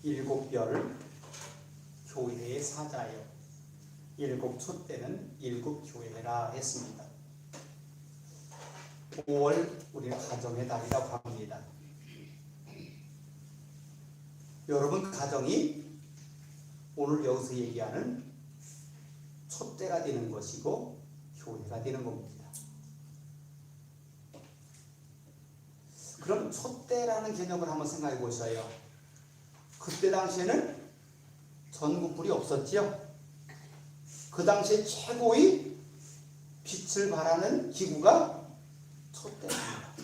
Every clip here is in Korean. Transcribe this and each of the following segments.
일곱 별 교회의 사자요 일곱 촛대는 일곱 교회라 했습니다. 5월 우리는 가정의 달이라고 합니다. 여러분 가정이 오늘 여기서 얘기하는 촛대가 되는 것이고 교회가 되는 겁니다. 그럼 촛대라는 개념을 한번 생각해 보셔요. 그때 당시에는 전구불이 없었지요. 그 당시에 최고의 빛을 발하는 기구가 촛대입니다.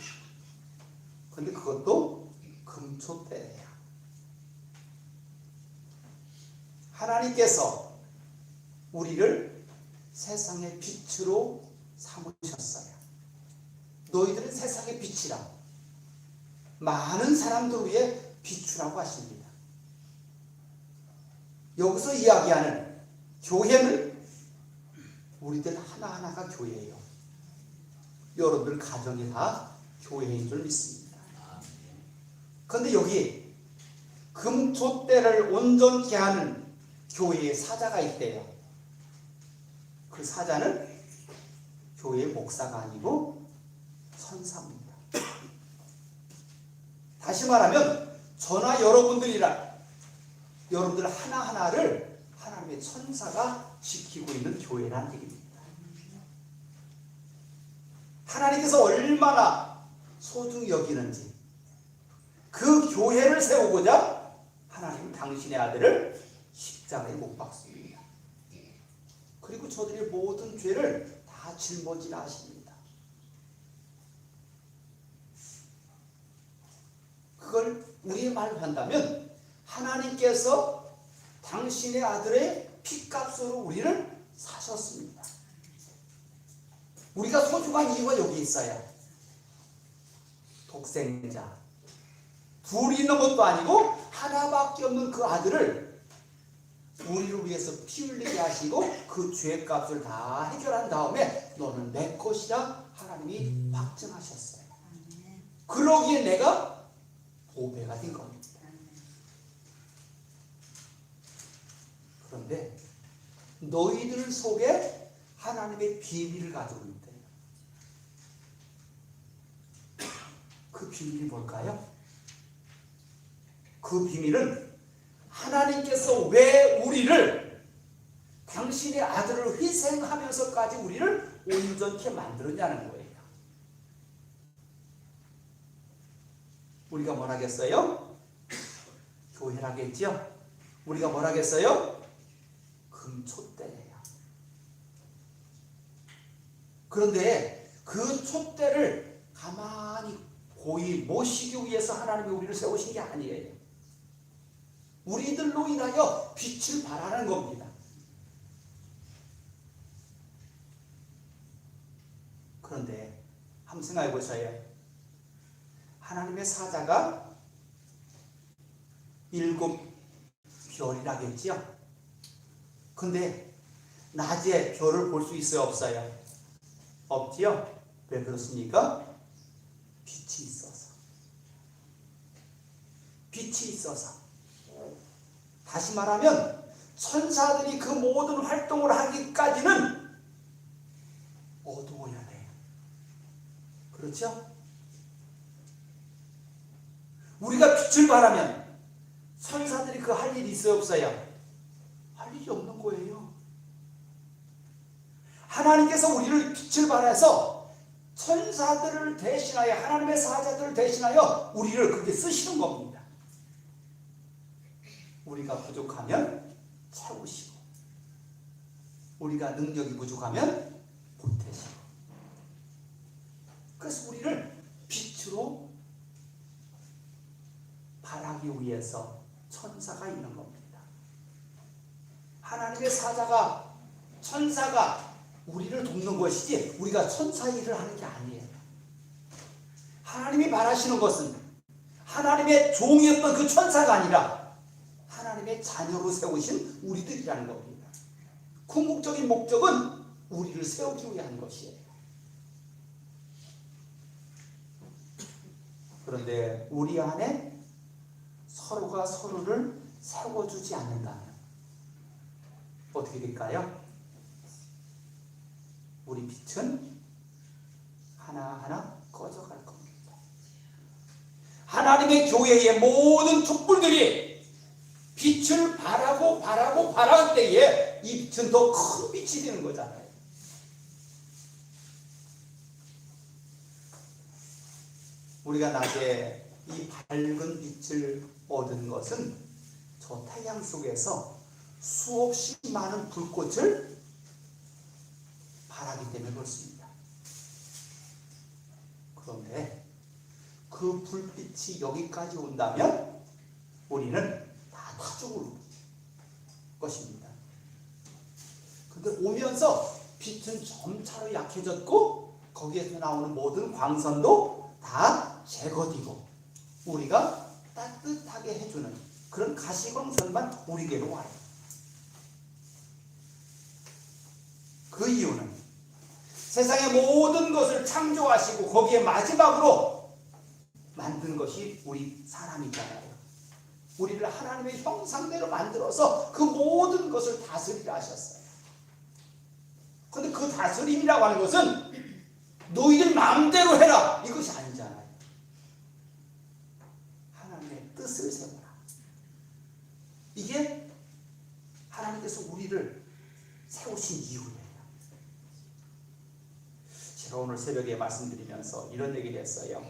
그런데 그것도 금촛대예요. 하나님께서 우리를 세상의 빛으로 삼으셨어요. 너희들은 세상의 빛이라 많은 사람들 위해 비추라고 하십니다. 여기서 이야기하는 교회는 우리들 하나하나가 교회예요. 여러분들 가정이 다 교회인 줄 믿습니다. 그런데 여기 금촛대를 온전케 하는 교회의 사자가 있대요. 그 사자는 교회의 목사가 아니고 천사입니다. 다시 말하면 저나 여러분들이라 여러분들 하나하나를 하나님의 천사가 지키고 있는 교회라는 얘기입니다. 하나님께서 얼마나 소중히 여기는지 그 교회를 세우고자 하나님은 당신의 아들을 십자가에 못 박습니다. 그리고 저들의 모든 죄를 다 짊어지라 하십니다. 그걸 우리의 말로 한다면 하나님께서 당신의 아들의 피값으로 우리를 사셨습니다. 우리가 소중한 이유가 여기 있어요. 독생자 둘이 있는 것도 아니고 하나밖에 없는 그 아들을 우리를 위해서 피 흘리게 하시고 그 죄값을 다 해결한 다음에 너는 내 것이라 하나님이 확증하셨어요. 그러기에 내가 보배가 된 겁니다. 그런데 너희들 속에 하나님의 비밀을 가지고 있대요. 그 비밀이 뭘까요? 그 비밀은 하나님께서 왜 우리를 당신의 아들을 희생하면서까지 우리를 온전케 만들었냐는 거예요. 우리가 뭘 하겠어요? 교회라겠지요? 우리가 뭘 하겠어요? 금촛대예요. 그런데 그 촛대를 가만히 고이 모시기 위해서 하나님이 우리를 세우신 게 아니에요. 우리들로 인하여 빛을 발하는 겁니다. 그런데 한번 생각해 보세요. 하나님의 사자가 일곱 별이라겠지요. 근데 낮에 별을 볼 수 있어요, 없어요? 없지요? 왜 그렇습니까? 빛이 있어서. 빛이 있어서. 다시 말하면 천사들이 그 모든 활동을 하기까지는 어두워야 돼요. 그렇죠? 우리가 빛을 발하면 천사들이 그 할 일이 있어요, 없어요? 할 일이 없는 거예요. 하나님께서 우리를 빛을 발해서 천사들을 대신하여 하나님의 사자들을 대신하여 우리를 그렇게 쓰시는 겁니다. 우리가 부족하면 채우시고 우리가 능력이 부족하면 보태시고 그래서 우리를 빛으로 발하기 위해서 천사가 있는 겁니다. 하나님의 사자가 천사가 우리를 돕는 것이지 우리가 천사 일을 하는 게 아니에요. 하나님이 바라시는 것은 하나님의 종이었던 그 천사가 아니라 하나님의 자녀로 세우신 우리들이라는 겁니다. 궁극적인 목적은 우리를 세우기 위한 것이에요. 그런데 우리 안에 서로가 서로를 세워주지 않는다면 어떻게 될까요? 우리 빛은 하나하나 꺼져갈 겁니다. 하나님의 교회의 모든 촛불들이 빛을 바라볼 때에 이 빛은 더 큰 빛이 되는 거잖아요. 우리가 낮에 이 밝은 빛을 얻은 것은 저 태양 속에서 수없이 많은 불꽃을 발하기 때문에 그렇습니다. 그런데 그 불빛이 여기까지 온다면 우리는 다 죽을 것입니다. 그런데 오면서 빛은 점차로 약해졌고 거기에서 나오는 모든 광선도 다 제거되고 우리가 따뜻하게 해주는 그런 가시광선만 우리에게로 와요. 그 이유는 세상의 모든 것을 창조하시고 거기에 마지막으로 만든 것이 우리 사람이잖아요. 우리를 하나님의 형상대로 만들어서 그 모든 것을 다스리라 하셨어요. 그런데 그 다스림이라고 하는 것은 너희들 마음대로 해라 이것이 아니잖아요. 하나님의 뜻을 세워라. 이게 하나님께서 우리를 세우신 이유예요. 제가 오늘 새벽에 말씀드리면서 이런 얘기를 했어요.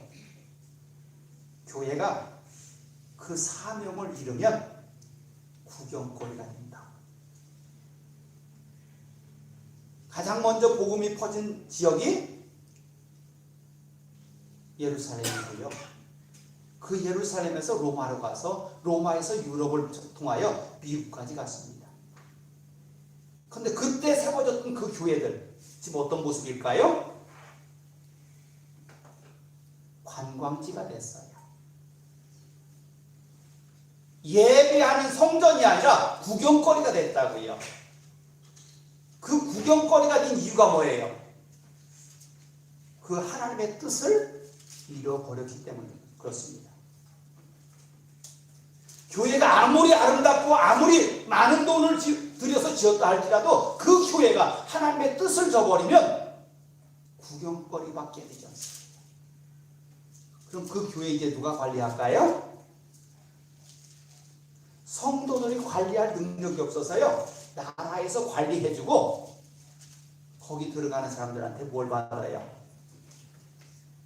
교회가 그 사명을 이루면 구경거리가 된다. 가장 먼저 복음이 퍼진 지역이 예루살렘이고요. 그 예루살렘에서 로마로 가서 로마에서 유럽을 통하여 미국까지 갔습니다. 그런데 그때 세워졌던 그 교회들 지금 어떤 모습일까요? 관광지가 됐어요. 예배하는 성전이 아니라 구경거리가 됐다고요. 그 구경거리가 된 이유가 뭐예요? 그 하나님의 뜻을 잃어버렸기 때문에 그렇습니다. 교회가 아무리 아름답고 아무리 많은 돈을 들여서 지었다 할지라도 그 교회가 하나님의 뜻을 저버리면 구경거리밖에 되지 않습니다. 그럼 그 교회 이제 누가 관리할까요? 성도들이 관리할 능력이 없어서요. 나라에서 관리해주고 거기 들어가는 사람들한테 뭘 받아요?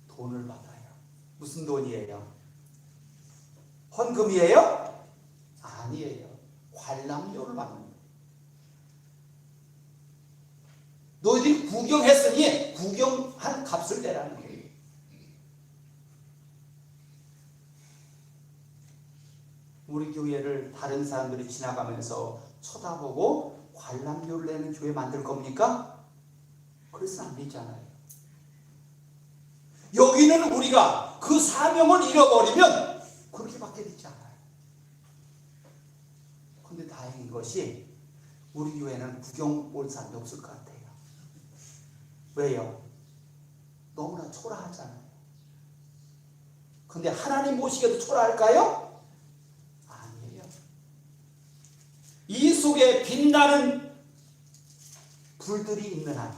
돈을 받아요. 무슨 돈이에요? 헌금이에요? 아니에요. 관람료를 받는 거예요. 너희들이 구경했으니 구경한 값을 내라는 거예요. 우리 교회를 다른 사람들이 지나가면서 쳐다보고 관람료를 내는 교회 만들 겁니까? 그래서는 안 되잖아요. 여기는 우리가 그 사명을 잃어버리면 그렇게밖에 되지 않아요. 그런데 다행인 것이 우리 교회는 구경 올 사람이 없을 것 같아요. 왜요? 너무나 초라하잖아요. 그런데 하나님 보시기에도 초라할까요? 이 속에 빛나는 불들이 있는 한,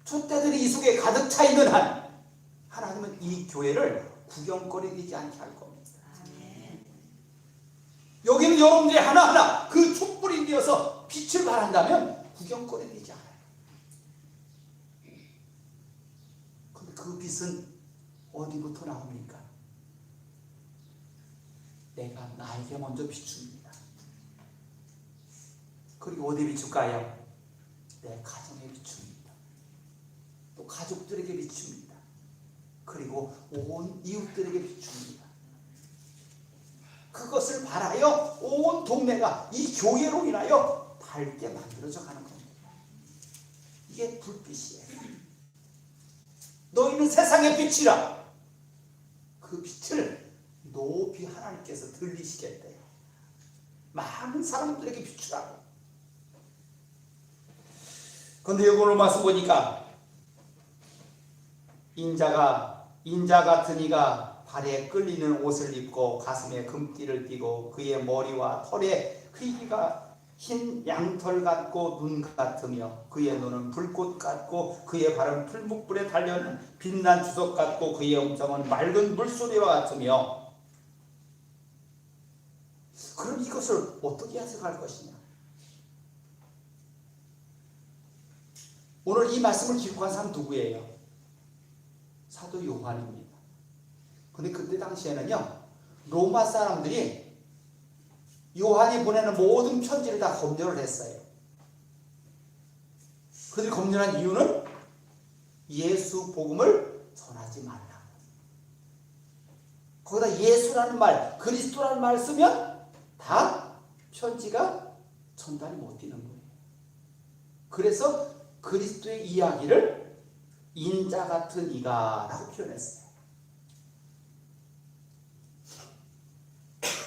촛대들이 이 속에 가득 차 있는 한, 하나님은 이 교회를 구경거리 되지 않게 할 겁니다. 여기는 여러분들이 하나하나 그 촛불이 되어서 빛을 발한다면 구경거리 되지 않아요. 근데 그 빛은 어디부터 나옵니까? 내가 나에게 먼저 비춥니다. 그리고 어디 비출까요? 내 가정에 비춥니다. 또 가족들에게 비춥니다. 그리고 온 이웃들에게 비춥니다. 그것을 바라여 온 동네가 이 교회로 인하여 밝게 만들어져 가는 겁니다. 이게 불빛이에요. 너희는 세상의 빛이라. 그 빛을 높이 하나님께서 들리시겠대요. 많은 사람들에게 비추라고. 그런데 여기 오늘 말씀 보니까 인자 같은 이가 발에 끌리는 옷을 입고 가슴에 금띠를 띠고 그의 머리와 털에 휘기가 흰 양털 같고 눈 같으며 그의 눈은 불꽃 같고 그의 발은 풀무불에 달려는 빛난 주석 같고 그의 음성은 맑은 물소리와 같으며. 그럼 이것을 어떻게 해석할 것이냐? 오늘 이 말씀을 기록한 사람 누구예요? 사도 요한입니다. 근데 그때 당시에는요, 로마 사람들이 요한이 보내는 모든 편지를 다 검열을 했어요. 그들이 검열한 이유는 예수 복음을 전하지 말라고. 거기다 예수라는 말, 그리스도라는 말을 쓰면 다 편지가 전달이 못 되는 거예요. 그래서 그리스도의 이야기를 인자 같은 이가 라고 표현했어요.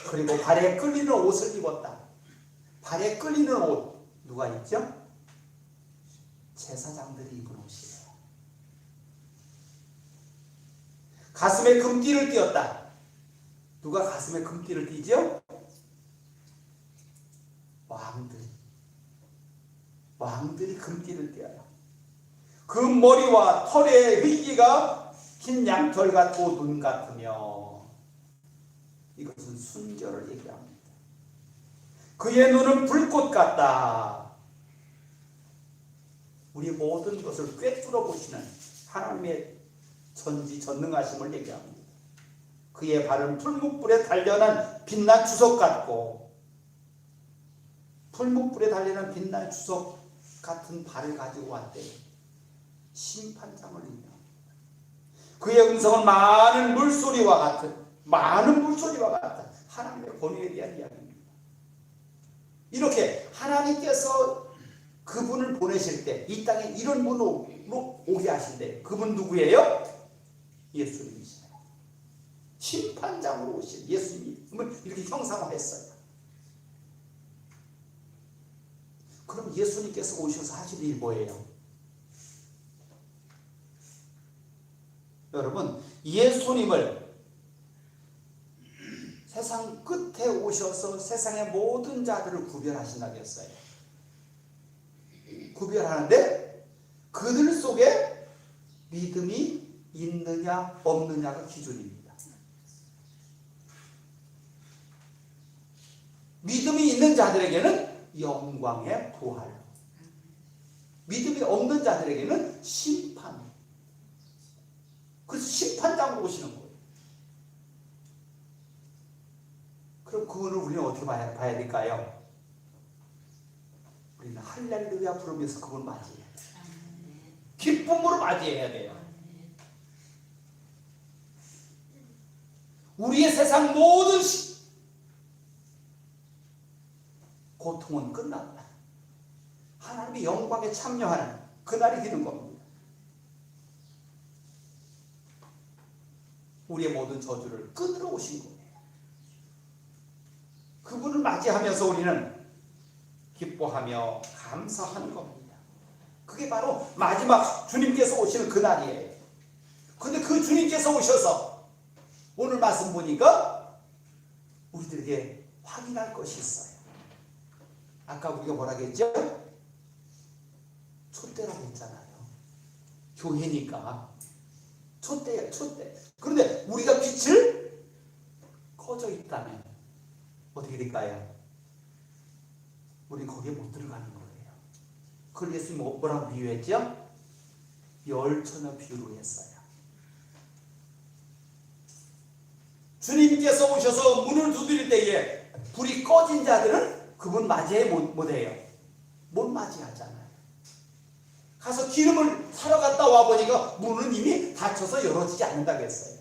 그리고 발에 끌리는 옷을 입었다. 발에 끌리는 옷 누가 입죠? 제사장들이 입은 옷이에요. 가슴에 금띠를 띠었다. 누가 가슴에 금띠를 띠죠? 왕들이 금띠를 띠어요. 그 머리와 털의 휘기가 흰 양털 같고 눈 같으며. 이것은 순결을 얘기합니다. 그의 눈은 불꽃 같다. 우리 모든 것을 꿰뚫어 보시는 하나님의 전지전능하심을 얘기합니다. 그의 발은 풀무불에 달려난 빛난 주석 같고, 풀무불에 달리는 빛난 주석 같은 발을 가지고 왔대요. 심판장을 의미합니다. 그의 음성은 많은 물소리와 같다. 하나님의 권위에 대한 이야기입니다. 이렇게 하나님께서 그분을 보내실 때 이 땅에 이런 분으로 오게 하실 때 그분 누구예요? 예수님이시네요. 심판장으로 오신 예수님을 이렇게 형상화했어요. 그럼 예수님께서 오셔서 하실 일이 뭐예요? 여러분, 예수님을 세상 끝에 오셔서 세상의 모든 자들을 구별하신다고 했어요. 구별하는데 그들 속에 믿음이 있느냐 없느냐가 기준입니다. 믿음이 있는 자들에게는 영광의 부활, 믿음이 없는 자들에게는 심판. 그래서 심판장으로 오시는 거예요. 그럼 그분을 우리는 어떻게 봐야 될까요? 우리는 할렐루야 부르면서 그분을 맞이해야 돼요. 기쁨으로 맞이해야 돼요. 우리의 세상 모든 고통은 끝났다. 하나님의 영광에 참여하는 그날이 되는 겁니다. 우리의 모든 저주를 끊으러 오신 거예요. 그분을 맞이하면서 우리는 기뻐하며 감사하는 겁니다. 그게 바로 마지막 주님께서 오시는 그날이에요. 근데 그 주님께서 오셔서 오늘 말씀 보니까 우리들에게 확인할 것이 있어요. 아까 우리가 뭐라고 했죠? 촛대라고 했잖아요. 교회니까 촛대예요, 촛대. 그런데 우리가 빛을 꺼져 있다면 어떻게 될까요? 우리 거기에 못 들어가는 거예요. 그걸 예수님이 뭐라고 비유했죠? 열처녀 비유로 했어요. 주님께서 오셔서 문을 두드릴 때에 불이 꺼진 자들은 그분 맞이해 못해요. 못 맞이하잖아요. 가서 기름을 사러 갔다 와보니까 문은 이미 닫혀서 열어지지 않는다고 했어요.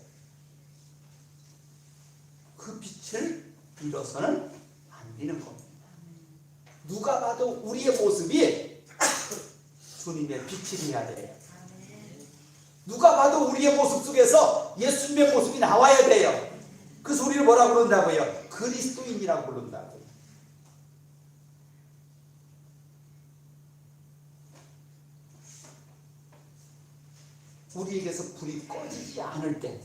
그 빛을 잃어서는 안 되는 겁니다. 누가 봐도 우리의 모습이 주님의 빛이 되어야 돼요. 누가 봐도 우리의 모습 속에서 예수님의 모습이 나와야 돼요. 그래서 우리를 뭐라고 부른다고요? 그리스도인이라고 부른다고요. 우리에게서 불이 꺼지지 않을 때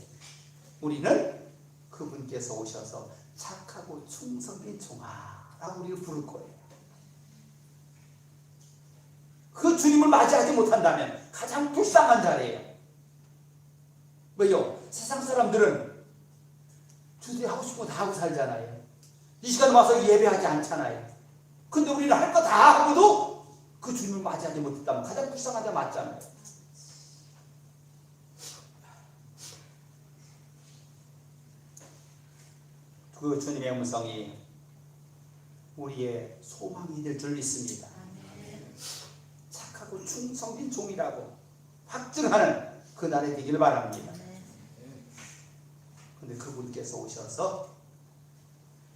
우리는 그분께서 오셔서 착하고 충성된 종아라고 우리를 부를 거예요. 그 주님을 맞이하지 못한다면 가장 불쌍한 자리예요. 왜요? 세상 사람들은 주들이 하고 싶은 거 다 하고 살잖아요. 이 시간 와서 예배하지 않잖아요. 근데 우리는 할 거 다 하고도 그 주님을 맞이하지 못했다면 가장 불쌍한 자 맞잖아요. 그 주님의 음성이 우리의 소망이 될 줄 믿습니다. 착하고 충성된 종이라고 확증하는 그날이 되길 바랍니다. 근데 그분께서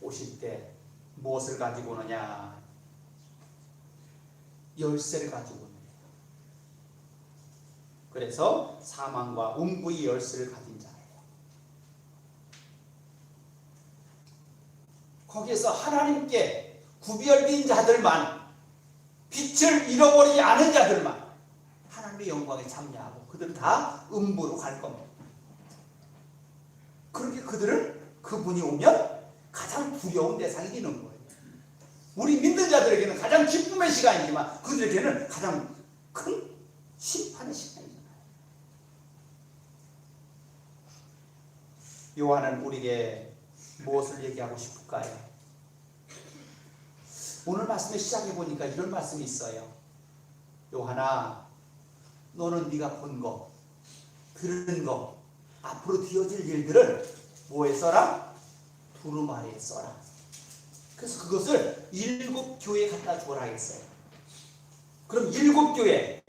오실 때 무엇을 가지고 오느냐? 열쇠를 가지고 오느냐. 그래서 사망과 음부의 열쇠를 가진 자예요. 거기에서 하나님께 구별된 자들만, 빛을 잃어버리지 않은 자들만 하나님의 영광에 참여하고 그들은 다 음부로 갈 겁니다. 그렇게 그분이 오면 가장 두려운 대상이 되는 거예요. 우리 믿는 자들에게는 가장 기쁨의 시간이지만 그들에게는 가장 큰 심판의 시간이잖아요. 요한은 우리에게 무엇을 얘기하고 싶을까요? 오늘 말씀의 시작해 보니까 이런 말씀이 있어요. 요한아, 너는 네가 본 거, 들은 거, 앞으로 되어질 일들을 뭐에 써라? 두루마리에 써라. 그래서 그것을 7교회에 갖다 주어라 했어요. 그럼 7교회,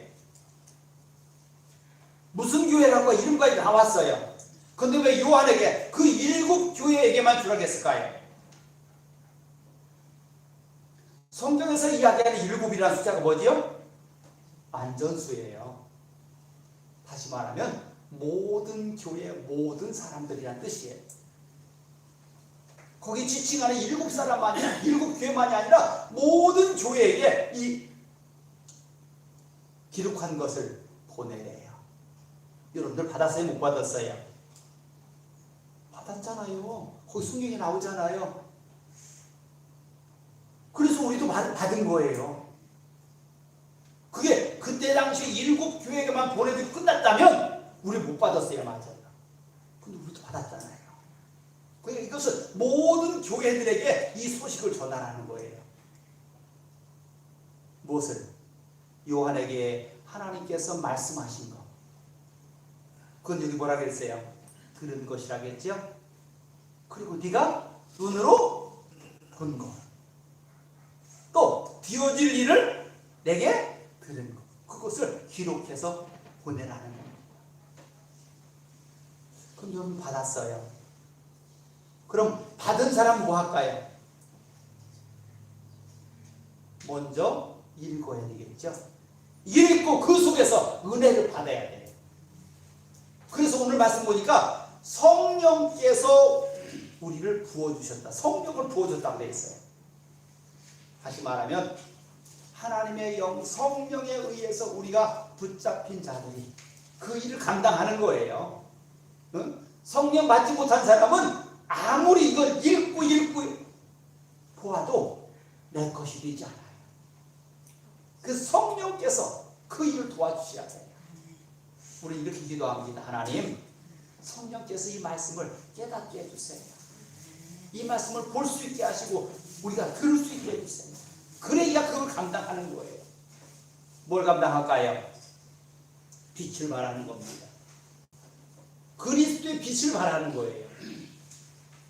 무슨 교회라고 이름까지 나왔어요. 근데 왜 요한에게 그 7교회에게만 주라고 했을까요? 성경에서 이야기하는 7이라는 숫자가 뭐지요? 안전수예요. 다시 말하면 모든 교회, 모든 사람들이란 뜻이에요. 거기 지칭하는 7사람만이, 7교회만이 아니라 모든 교회에게 이 기록한 것을 보내래요. 여러분들 받았어요? 못 받았어요? 받았잖아요. 거기 성경에 나오잖아요. 그래서 우리도 받은 거예요. 그게 그때 당시 7교회에게만 보내드리고 끝났다면 우리 못 받았어요. 맞아요. 근데 우리도 받았잖아요. 그러니까 이것은 모든 교회들에게 이 소식을 전하라는 거예요. 무엇을? 요한에게 하나님께서 말씀하신 것. 그건 여기 뭐라 그랬어요? 들은 것이라겠죠? 그리고 네가 눈으로 본 것. 또 되어질 일을 내게 들은 것. 그것을 기록해서 보내라는 겁니다. 그럼 여러분 받았어요. 그럼 받은 사람 뭐 할까요? 먼저 읽어야 되겠죠. 읽고 그 속에서 은혜를 받아야 돼요. 그래서 오늘 말씀 보니까 성령께서 우리를 부어주셨다. 성령을 부어줬다고 되어 있어요. 다시 말하면 하나님의 영, 성령에 의해서 우리가 붙잡힌 자들이 그 일을 감당하는 거예요. 응? 성령 받지 못한 사람은 아무리 이걸 읽고 보아도 내 것이 되지 않아요. 그 성령께서 그 일을 도와주셔야 돼요. 우리 이렇게 기도합니다. 하나님, 성령께서 이 말씀을 깨닫게 해주세요. 이 말씀을 볼 수 있게 하시고 우리가 들을 수 있게 해주세요. 그래야 그걸 감당하는 거예요. 뭘 감당할까요? 빛을 발하는 겁니다. 그리스도의 빛을 발하는 거예요.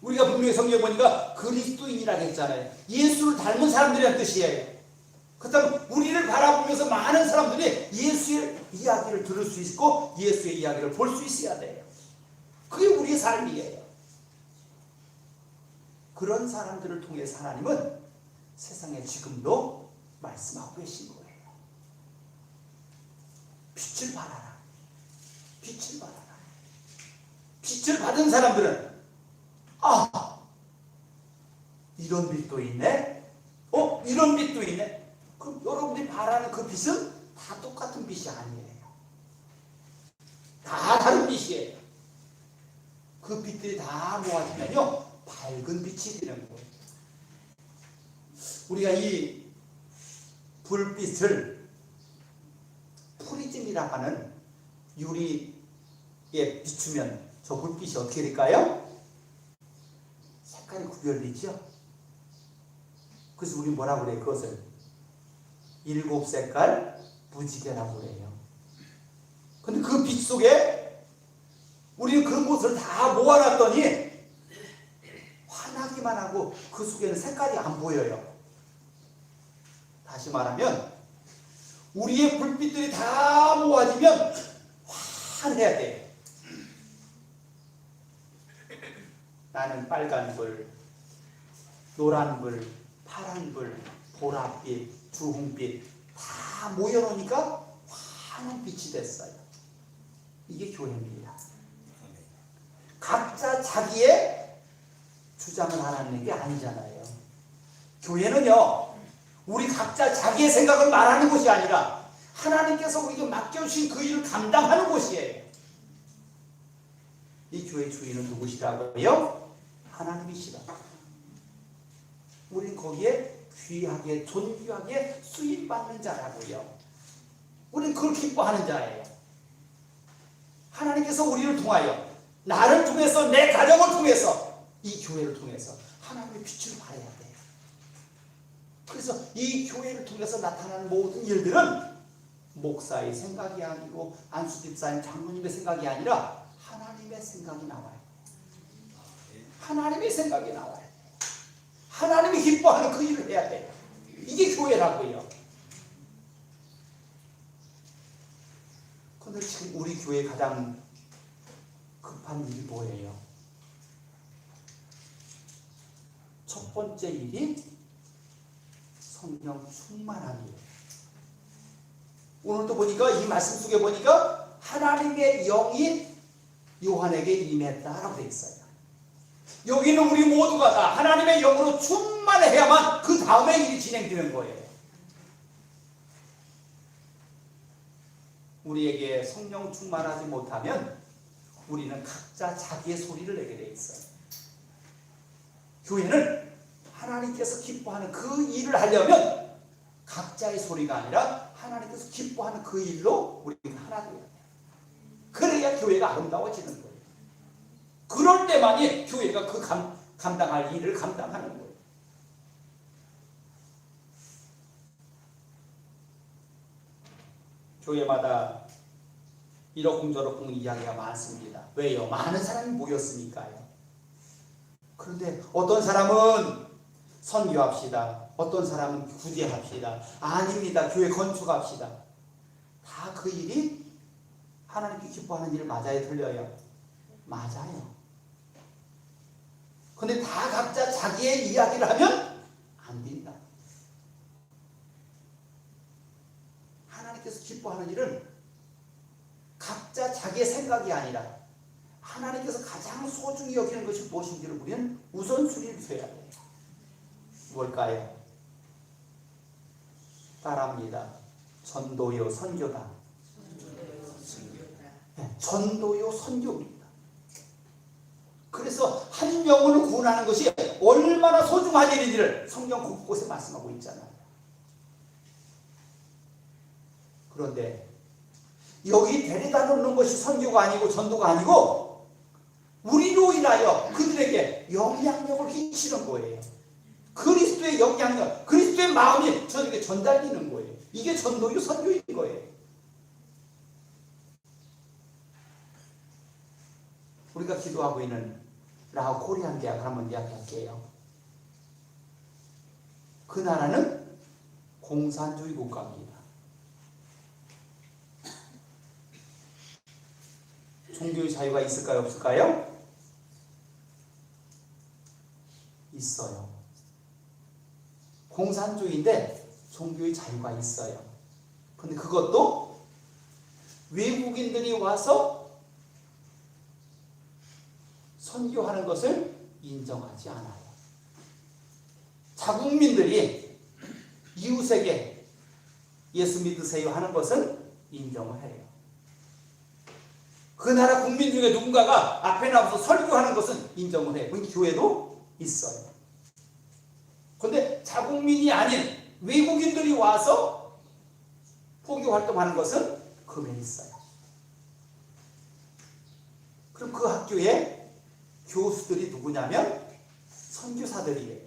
우리가 분명히 성경에 보니까 그리스도인이라고 했잖아요. 예수를 닮은 사람들이란 뜻이에요. 그렇다면 우리를 바라보면서 많은 사람들이 예수의 이야기를 들을 수 있고 예수의 이야기를 볼 수 있어야 돼요. 그게 우리의 삶이에요. 그런 사람들을 통해서 하나님은 세상에 지금도 말씀하고 계신 거예요. 빛을 발하라. 빛을 발하라. 빛을 받은 사람들은 이런 빛도 있네? 이런 빛도 있네? 그럼 여러분들이 바라는 그 빛은 다 똑같은 빛이 아니에요. 다 다른 빛이에요. 그 빛들이 다 모아지면요 밝은 빛이 되는 거예요. 우리가 이 불빛을 프리즘이라고 하는 유리에 비추면 저 불빛이 어떻게 될까요? 색깔이 구별되죠? 그래서 우리 뭐라고 그래요? 그것을 7색깔 무지개라고 그래요. 근데 그 빛 속에 우리는 그런 것을 다 모아놨더니 환하기만 하고 그 속에는 색깔이 안 보여요. 다시 말하면 우리의 불빛들이 다 모아지면 환해야 돼요. 나는 빨간불, 노란불, 파란불, 보랏빛, 주홍빛 다 모여놓으니까 환한 빛이 됐어요. 이게 교회입니다. 각자 자기의 주장을 하는 게 아니잖아요. 교회는요, 우리 각자 자기의 생각을 말하는 곳이 아니라 하나님께서 우리에게 맡겨주신 그 일을 감당하는 곳이에요. 이 교회 주인은 누구시라고요? 하나님이시라. 우린 거기에 귀하게 존귀하게 수임받는 자라고요. 우린 그걸 기뻐하는 자예요. 하나님께서 우리를 통하여, 나를 통해서, 내 가정을 통해서, 이 교회를 통해서 하나님의 빛을 발해야 돼요. 그래서 이 교회를 통해서 나타나는 모든 일들은 목사의 생각이 아니고 안수집사님, 장로님의 생각이 아니라 하나님의 생각이 나와요. 하나님의 생각이 나와요. 하나님이 기뻐하는 그 일을 해야 돼요. 이게 교회라고요. 그런데 지금 우리 교회에 가장 급한 일이 뭐예요? 첫 번째 일이 성령 충만함이에요. 오늘도 보니까 이 말씀 속에 보니까 하나님의 영이 요한에게 임했다라고 되어 있어요. 여기는 우리 모두가 다 하나님의 영으로 충만해야만 그 다음에 일이 진행되는 거예요. 우리에게 성령 충만하지 못하면 우리는 각자 자기의 소리를 내게 돼 있어요. 교회는 하나님께서 기뻐하는 그 일을 하려면 각자의 소리가 아니라 하나님께서 기뻐하는 그 일로 우리가 하나 되어야 돼요. 그래야 교회가 아름다워지는 거예요. 그럴 때만이 교회가 그 감당할 일을 감당하는 거예요. 교회마다 이러쿵저러쿵 이야기가 많습니다. 왜요? 많은 사람이 모였으니까요. 그런데 어떤 사람은 선교합시다. 어떤 사람은 구제합시다. 아닙니다. 교회 건축합시다. 다 그 일이 하나님께 기뻐하는 일 맞아요? 틀려요? 맞아요. 근데 다 각자 자기의 이야기를 하면 안 된다. 하나님께서 기뻐하는 일은 각자 자기의 생각이 아니라 하나님께서 가장 소중히 여기는 것이 무엇인지를 우리는 우선순위를 둬야 돼요. 뭘까요? 따라합니다. 전도요 선교다. 네, 전도요 선교입니다. 그래서 한 영혼을 구원하는 것이 얼마나 소중한 일인지를 성경 곳곳에 말씀하고 있잖아요. 그런데 여기 데려다 놓는 것이 선교가 아니고 전도가 아니고 우리로 인하여 그들에게 영향력을 끼치는 거예요. 그리스도의 영향력, 그리스도의 마음이 저에게 전달되는 거예요. 이게 전도요 선교인 거예요. 우리가 기도하고 있는 라오 코리안 대학을 한번 이야기할게요. 그 나라는 공산주의 국가입니다. 종교의 자유가 있을까요? 없을까요? 있어요. 공산주의인데 종교의 자유가 있어요. 근데 그것도 외국인들이 와서 선교하는 것을 인정하지 않아요. 자국민들이 이웃에게 예수 믿으세요 하는 것은 인정을 해요. 그 나라 국민 중에 누군가가 앞에 나와서 설교하는 것은 인정을 해. 그 교회도 있어요. 그런데 자국민이 아닌 외국인들이 와서 포교 활동하는 것은 금에 있어요. 그럼 그 학교에 교수들이 누구냐면 선교사들이에요.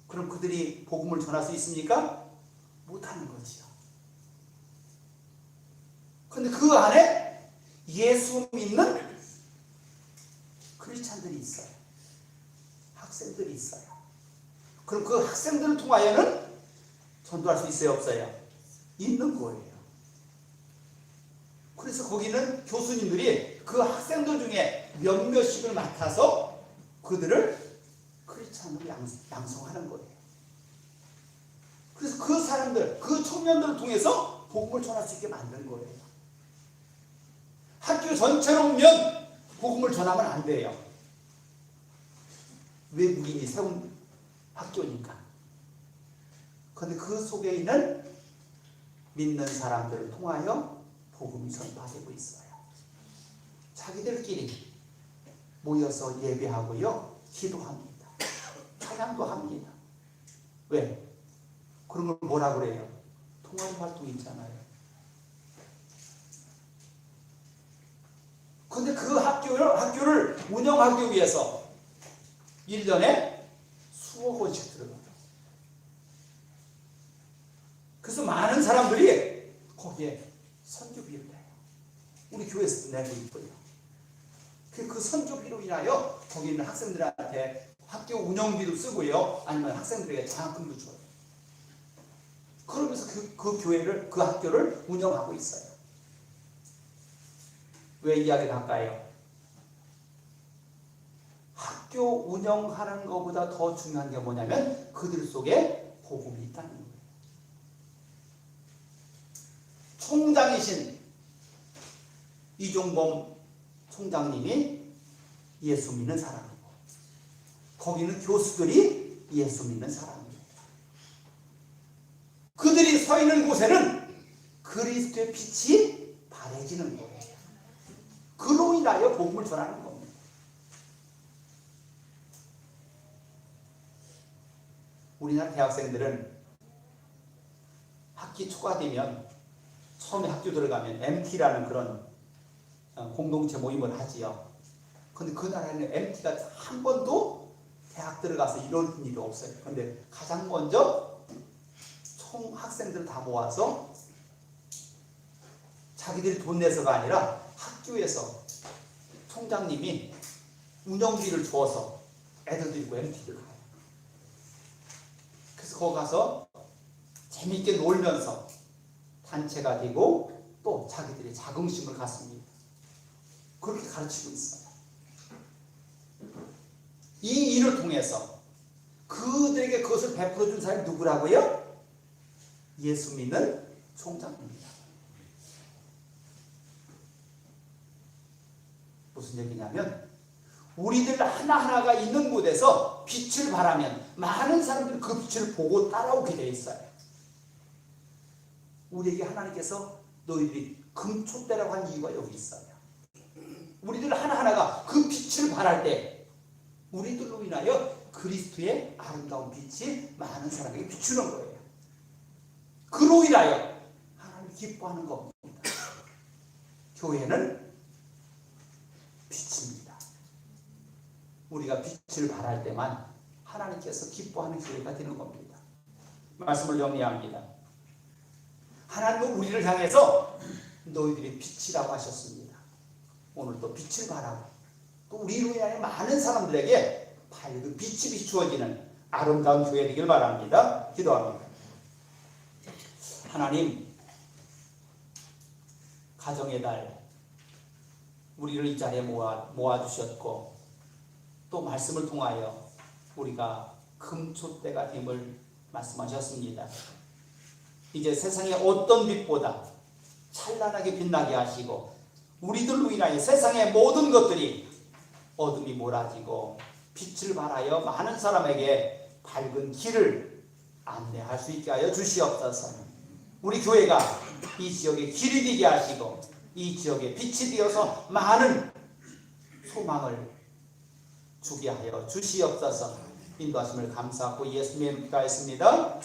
그럼 그들이 복음을 전할 수 있습니까? 못하는 거지요. 그런데 그 안에 예수 믿는 크리스찬들이 있어요. 학생들이 있어요. 그럼 그 학생들을 통하여는 전도할 수 있어요? 없어요? 있는 거예요. 그래서 거기는 교수님들이 그 학생들 중에 몇몇씩을 맡아서 그들을 크리스찬으로 양성하는 거예요. 그래서 그 사람들, 그 청년들을 통해서 복음을 전할 수 있게 만든 거예요. 학교 전체로 보면 복음을 전하면 안 돼요. 외국인이 세운 학교니까. 그런데 그 속에 있는 믿는 사람들을 통하여 복음이 전파되고 있어요. 자기들끼리 모여서 예배하고요, 기도합니다. 찬양도 합니다. 왜? 그런 걸 뭐라 그래요? 통합 활동 있잖아요. 근데 그 학교를 운영하기 위해서 1년에 수억 원씩 들어가요. 그래서 많은 사람들이 거기에 선교비를 내요. 우리 교회에서도 내고 있고요. 그 선교비로 인하여 거기 있는 학생들한테 학교 운영비도 쓰고요, 아니면 학생들에게 장학금도 줘요. 그러면서 그 교회를, 그 학교를 운영하고 있어요. 왜 이야기를 할까요? 학교 운영하는 것보다 더 중요한 게 뭐냐면 그들 속에 복음이 있다는 거예요. 총장이신 이종범 총장님이 예수 믿는 사람이고, 거기는 교수들이 예수 믿는 사람이에요. 그들이 서 있는 곳에는 그리스도의 빛이 발해지는 거예요. 그로 인하여 복음을 전하는 겁니다. 우리나라 대학생들은 학기 초가 되면 처음에 학교 들어가면 MT라는 그런 공동체 모임을 하지요. 근데 그 나라에는 MT가 한 번도 대학 들어가서 이런 일이 없어요. 근데 가장 먼저 총 학생들을 다 모아서 자기들이 돈 내서가 아니라 학교에서 총장님이 운영비를 줘서 애들 데리고 MT를 가요. 그래서 거기 가서 재밌게 놀면서 단체가 되고 또 자기들의 자긍심을 갖습니다. 그렇게 가르치고 있어요. 이 일을 통해서 그들에게 그것을 베풀어 준 사람이 누구라고요? 예수 믿는 총장입니다. 무슨 얘기냐면 우리들 하나하나가 있는 곳에서 빛을 발하면 많은 사람들이 그 빛을 보고 따라오게 되어 있어요. 우리에게 하나님께서 너희들이 금촛대라고 한 이유가 여기 있어요. 우리들 하나하나가 그 빛을 발할 때 우리들로 인하여 그리스도의 아름다운 빛이 많은 사람에게 비추는 거예요. 그로 인하여 하나님이 기뻐하는 겁니다. 교회는 빛입니다. 우리가 빛을 발할 때만 하나님께서 기뻐하는 교회가 되는 겁니다. 말씀을 정리합니다. 하나님은 우리를 향해서 너희들이 빛이라고 하셨습니다. 오늘 또 빛을 발하고 또 우리로 인하여 많은 사람들에게 밝은 빛이 비추어지는 아름다운 교회 되길 바랍니다. 기도합니다. 하나님, 가정의 달 우리를 이 자리에 모아주셨고 또 말씀을 통하여 우리가 금촛대가 됨을 말씀하셨습니다. 이제 세상의 어떤 빛보다 찬란하게 빛나게 하시고 우리들로 인하여 세상의 모든 것들이 어둠이 몰아지고 빛을 발하여 많은 사람에게 밝은 길을 안내할 수 있게 하여 주시옵소서. 우리 교회가 이 지역의 길이 되게 하시고 이 지역에 빛이 되어서 많은 소망을 주게 하여 주시옵소서. 인도하심을 감사하고 예수님의 믿겠습니다.